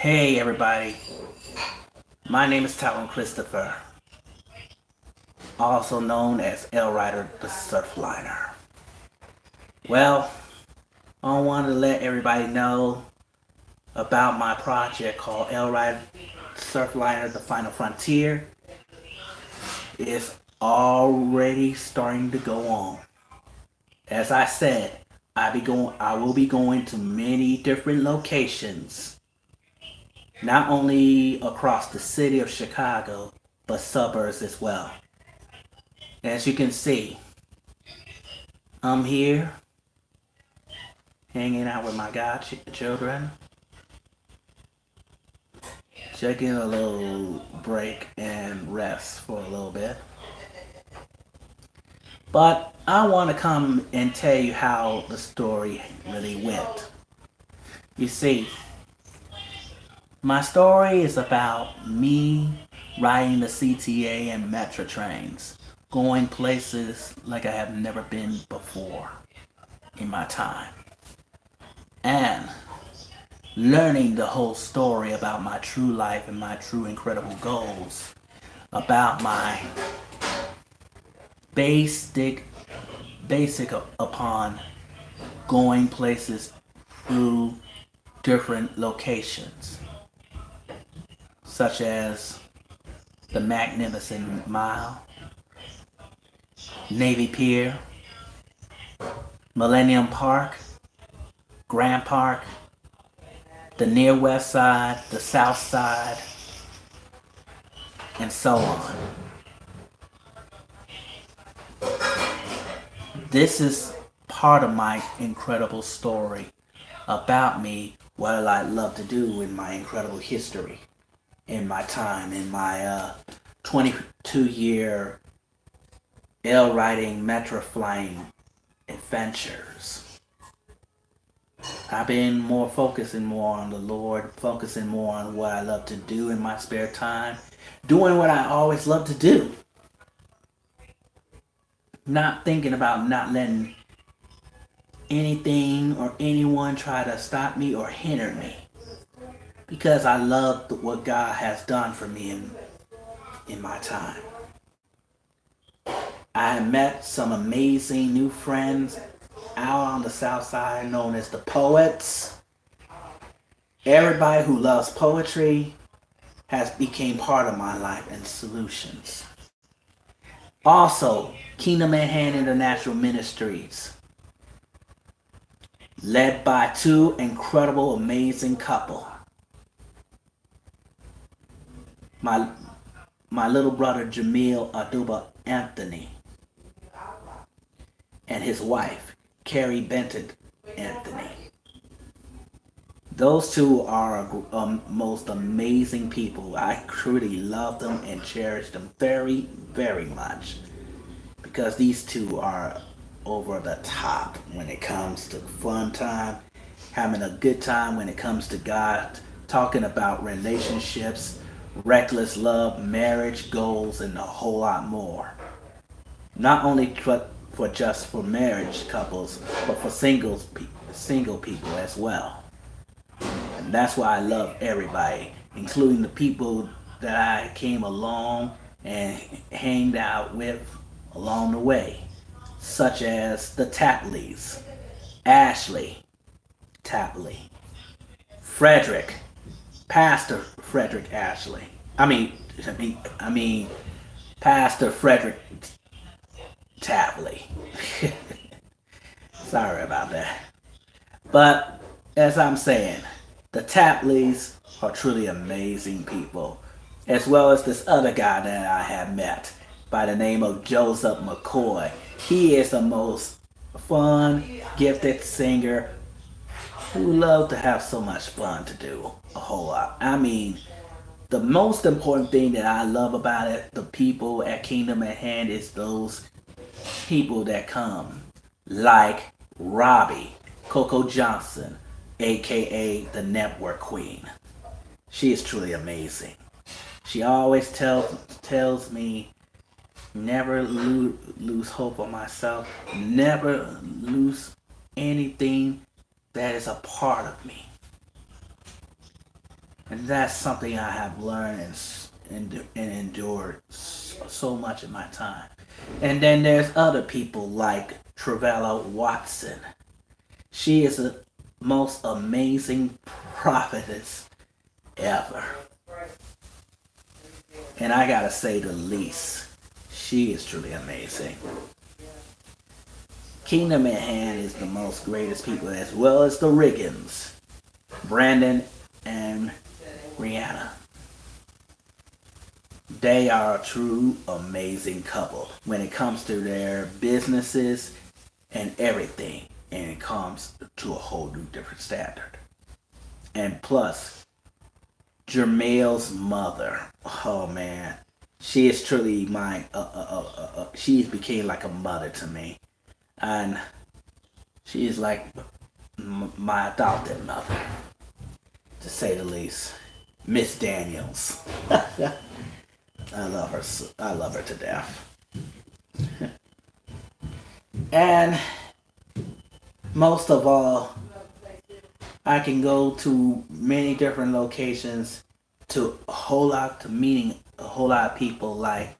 Hey everybody, my name is Talon Christopher, also known as RYDER the SURFLINER. Well, I want to let everybody know about my project called RYDER SURFLINER the Final Frontier. It's already starting to go on. As I said, I will be going to many different locations, not only across the city of Chicago, but suburbs as well. As you can see, I'm here hanging out with my godchildren, taking a little break and rest for a little bit. But I want to come and tell you how the story really went. You see, my story is about me riding the CTA and metro trains, going places like I have never been before in my time, and learning the whole story about my true life and my true incredible goals, about my basic upon going places through different locations, such as the Magnificent Mile, Navy Pier, Millennium Park, Grand Park, the near west side, the south side, and so on. This is part of my incredible story about me, what I love to do in my incredible history, in my time, in my 22-year L riding metro flying adventures. I've been more focusing more on the Lord, focusing more on what I love to do in my spare time, doing what I always love to do. Not thinking about not letting anything or anyone try to stop me or hinder me. Because I love what God has done for me in my time. I have met some amazing new friends out on the south side known as the Poets. Everybody who loves poetry has become part of my life and solutions. Also, Kingdom at Hand International Ministries, led by two incredible, amazing couple. My little brother Jamil Aduba Anthony and his wife Carrie Benton Anthony. Those two are most amazing people. I truly love them and cherish them very, very much because these two are over the top when it comes to fun time, having a good time when it comes to God, talking about relationships, reckless love, marriage, goals, and a whole lot more. Not only for just for marriage couples, but for single people as well. And that's why I love everybody, including the people that I came along and hanged out with along the way, such as the Tapleys, Ashley Tapley, Frederick, Pastor Frederick Ashley. I mean, Pastor Frederick Tapley. Sorry about that. But as I'm saying, the Tapleys are truly amazing people, as well as this other guy that I have met by the name of Joseph McCoy. He is the most fun, gifted singer who loves to have so much fun to do a whole lot. I mean, the most important thing that I love about it, the people at Kingdom at Hand, is those people that come, like Robbie, Coco Johnson, aka the Network Queen. She is truly amazing. She always tells me never lose hope on myself, never lose anything that is a part of me. And that's something I have learned and endured so much in my time. And then there's other people like Travella Watson. She is the most amazing prophetess ever. And I gotta say the least, she is truly amazing. Kingdom at Hand is the most greatest people, as well as the Riggins, Brandon and Rihanna. They are a true amazing couple when it comes to their businesses and everything, and it comes to a whole new different standard. And plus, Jermail's mother, oh man, she is truly my she became like a mother to me, and she is like my adopted mother, to say the least. Miss Daniels. I love her. I love her to death. And most of all, I can go to many different locations to a whole lot to meeting a whole lot of people, like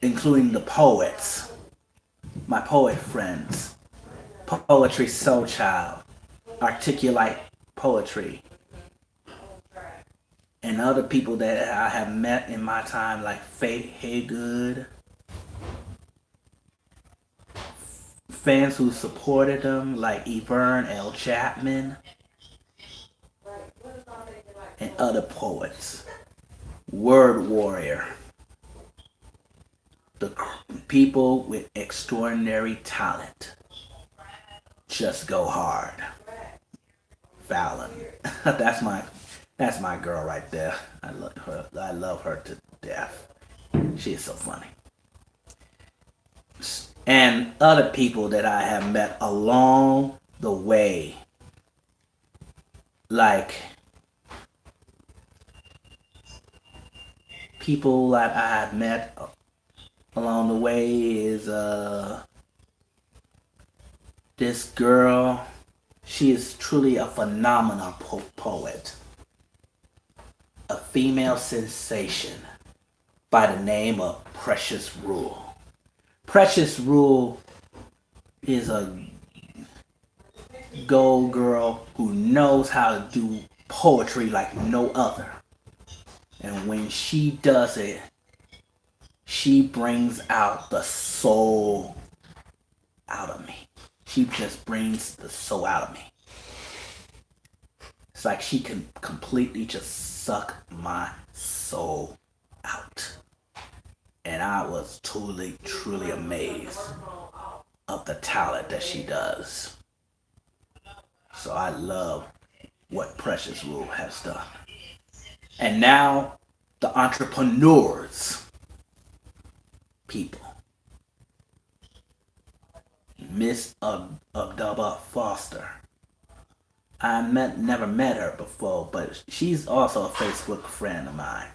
including the poets, my poet friends, Poetry Soul Child, Articulate Poetry, and other people that I have met in my time, like Faith Haygood, fans who supported them, like Yvonne L. Chapman, and other poets. Word Warrior, the people with extraordinary talent. Just go hard. Fallon, that's my girl right there. I love her. I love her to death. She is so funny. And other people that I have met along the way, like people that I have met along the way is this girl. She is truly a phenomenal poet, a female sensation by the name of Precious Rule. Precious Rule is a gold girl who knows how to do poetry like no other. And when she does it, she brings out the soul out of me. She just brings the soul out of me. It's like she can completely just suck my soul out. And I was truly amazed of the talent that she does. So I love what Precious Rule has done. And now, the entrepreneurs, people. Miss Abdullah Foster. I never met her before, but she's also a Facebook friend of mine.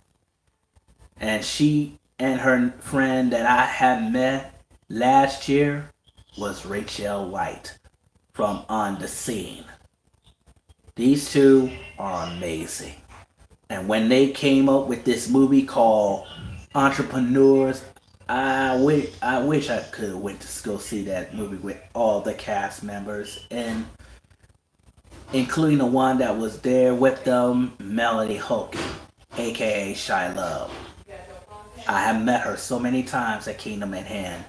And she and her friend that I had met last year was Rachel White from On the Scene. These two are amazing. And when they came up with this movie called Entrepreneurs, I wish I could have went to go see that movie with all the cast members, and including the one that was there with them, Melody Hogan, aka Shy Love. I have met her so many times at Kingdom at Hand.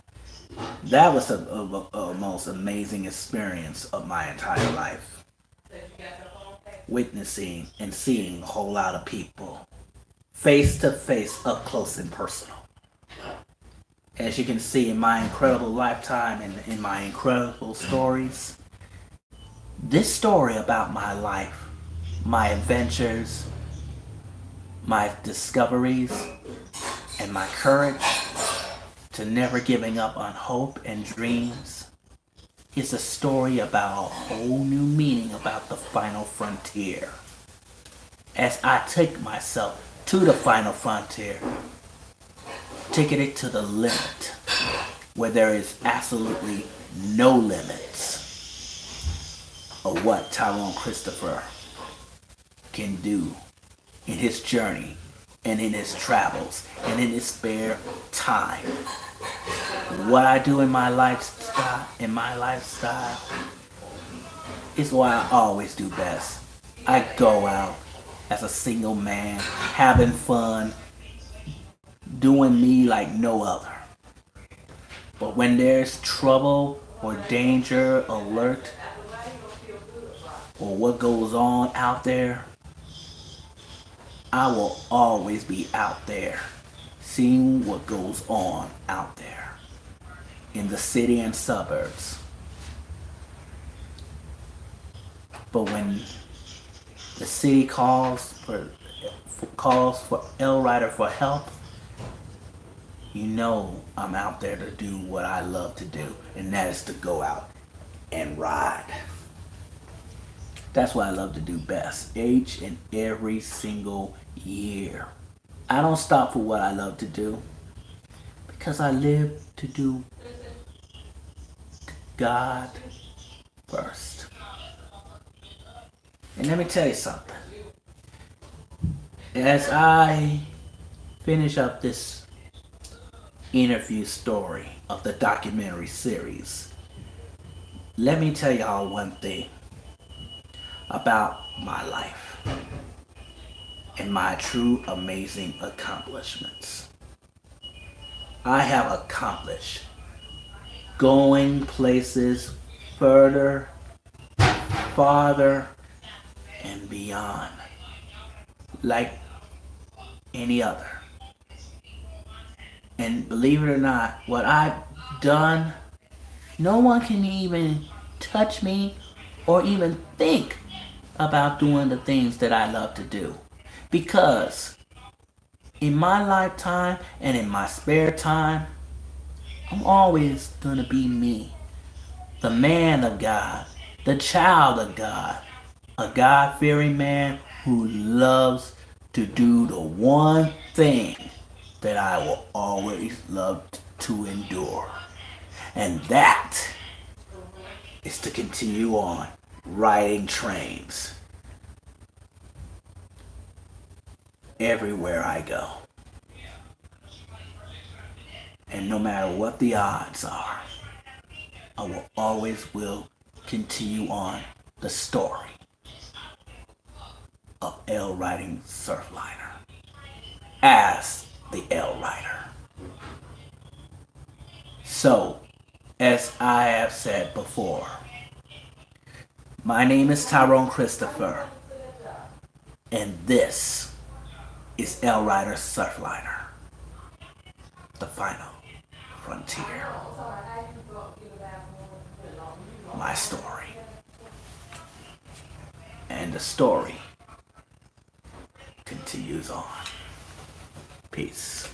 That was a most amazing experience of my entire life. Witnessing and seeing a whole lot of people face to face, up close and personal. As you can see in my incredible lifetime and in my incredible stories, this story about my life, my adventures, my discoveries, and my courage to never giving up on hope and dreams is a story about a whole new meaning about the final frontier. As I take myself to the final frontier, taking it to the limit, where there is absolutely no limits of what Tyrone Christopher can do in his journey and in his travels and in his spare time. What I do in my lifestyle is what I always do best. I go out as a single man, having fun, doing me like no other. But when there's trouble or danger, alert, or what goes on out there, I will always be out there, seeing what goes on out there in the city and suburbs. But when the city calls for RYDER for help, you know I'm out there to do what I love to do, and that is to go out and ride. That's what I love to do best, each and every single year. I don't stop for what I love to do because I live to do God first. And let me tell you something. As I finish up this interview story of the documentary series, let me tell y'all one thing about my life and my true amazing accomplishments. I have accomplished going places further, farther, and beyond like any other. And believe it or not, what I've done, no one can even touch me or even think about doing the things that I love to do. Because in my lifetime and in my spare time, I'm always gonna be me. The man of God, the child of God, a God-fearing man who loves to do the one thing that I will always love to endure. And that is to continue on riding trains everywhere I go. And no matter what the odds are, I will always continue on the story of L riding Surfliner as the L Rider. So, as I have said before, my name is Tyrone Christopher, and this is L Rider Surfliner, the final frontier. My story. And the story continues on. Peace.